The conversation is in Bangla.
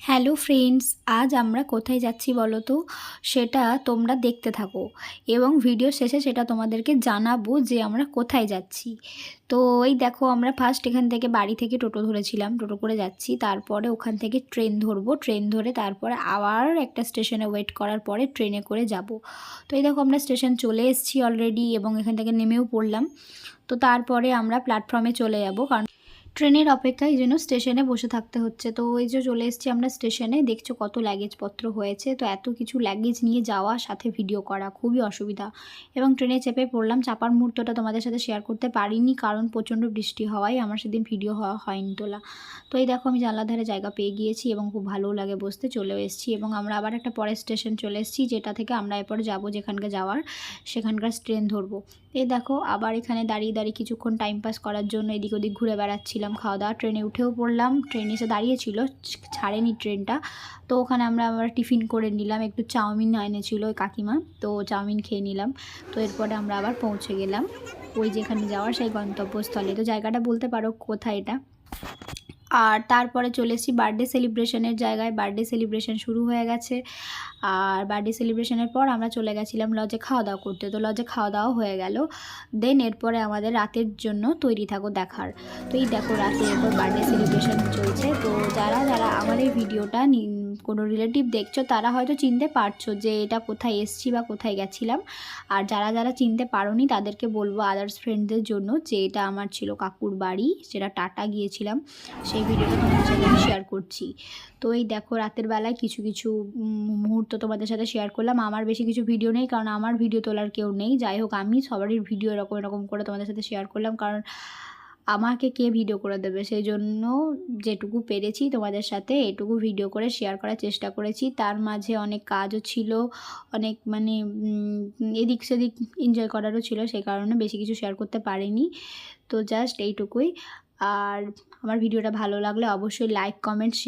হ্যালো ফ্রেন্ডস, আজ আমরা কোথায় যাচ্ছি বলো তো? সেটা তোমরা দেখতে থাকো এবং ভিডিও শেষে সেটা তোমাদেরকে জানাবো যে আমরা কোথায় যাচ্ছি। তো এই দেখো, আমরা ফার্স্ট এখান থেকে বাড়ি থেকে টোটো ধরেছিলাম, টোটো করে যাচ্ছি। তারপরে ওখান থেকে ট্রেন ধরবো, ট্রেন ধরে তারপরে আবার একটা স্টেশনে ওয়েট করার পরে ট্রেনে করে যাব। তো এই দেখো, আমরা স্টেশন চলে এসেছি অলরেডি এবং এখান থেকে নেমেও পড়লাম। তো তারপরে আমরা প্ল্যাটফর্মে চলে যাব, কারণ ট্রেনের অপেক্ষায় যেন স্টেশনে বসে থাকতে হচ্ছে। তো এই যে চলে এসেছি আমরা স্টেশনে, দেখছো কত লাগেজপত্র হয়েছে। তো এত কিছু লাগেজ নিয়ে যাওয়া, সাথে ভিডিও করা খুবই অসুবিধা। এবং ট্রেনে চেপে পড়লাম। চাপার মুহূর্তটা তোমাদের সাথে শেয়ার করতে পারিনি, কারণ প্রচণ্ড বৃষ্টি হওয়ায় আমার সেদিন ভিডিও হয়নি তোলা। তো এই দেখো, আমি জানলার ধারে জায়গা পেয়ে গিয়েছি এবং খুব ভালোও লাগে বসতে, চলেও এসেছি। এবং আমরা আবার একটা পরের স্টেশন চলে এসেছি, যেটা থেকে আমরা এরপরে যাবো যেখানকার যাওয়ার, সেখানকার ট্রেন ধরবো। এই দেখো, আবার এখানে দাঁড়িয়ে দাঁড়িয়ে কিছুক্ষণ টাইম পাস করার জন্য এদিক ওদিক ঘুরে বেড়াচ্ছিলাম। খাওয়া দাওয়া, ট্রেনে উঠেও পড়লাম। ট্রেন এসে দাঁড়িয়েছিল, ছাড়েনি ট্রেনটা। তো ওখানে আমরা আবার টিফিন করে নিলাম, একটু চাউমিন এনেছিল ওই কাকিমা, তো চাউমিন খেয়ে নিলাম। তো এরপরে আমরা আবার পৌঁছে গেলাম ওই যেখানে যাওয়ার সেই গন্তব্যস্থলে। তো জায়গাটা বলতে পারো কোথায় এটা। আর তারপরে চলে এসেছি বার্থডে সেলিব্রেশনের জায়গায়। বার্থডে সেলিব্রেশন শুরু হয়ে গেছে। আর বার্থডে সেলিব্রেশনের পর আমরা চলে গেছিলাম লজে খাওয়া দাওয়া করতে। তো লজে খাওয়া দাওয়া হয়ে গেল, দেন এরপরে আমাদের রাতের জন্য তৈরি থাকো দেখার। তো এই দেখো, রাতে এরপর বার্থডে সেলিব্রেশন চলছে। তো যারা যারা আমার এই ভিডিওটা কোনো রিলেটিভ দেখছো, তারা হয়তো চিনতে পারছো যে এটা কোথায় এসছি বা কোথায় গেছিলাম। আর যারা যারা চিনতে পারোনি তাদেরকে বলবো আদার্স ফ্রেন্ডদের জন্য যে এটা আমার ছিল কাকুর বাড়ি, যেটা টাটা গিয়েছিলাম, সেই ভিডিওটা তোমাদের সাথে আমি শেয়ার করছি। তো এই দেখো, রাতের বেলায় কিছু কিছু মুহূর্ত তোমাদের সাথে শেয়ার করলাম। আমার বেশি কিছু ভিডিও নেই, কারণ আমার ভিডিও তোলার কেউ নেই। যাই হোক, আমি সবারই ভিডিও এরকম এরকম করে তোমাদের সাথে শেয়ার করলাম, কারণ আমাকে কে ভিডিও করে দেবে, সেই জন্য যেটুকু পেরেছি তোমাদের সাথে এটুকু ভিডিও করে শেয়ার করার চেষ্টা করেছি। তার মাঝে অনেক কাজও ছিল, অনেক মানে এদিক সেদিক এনজয় করারও ছিল, সেই কারণে বেশি কিছু শেয়ার করতে পারিনি। তো জাস্ট এইটুকুই। আর আমার ভিডিওটা ভালো লাগলে অবশ্যই লাইক, কমেন্ট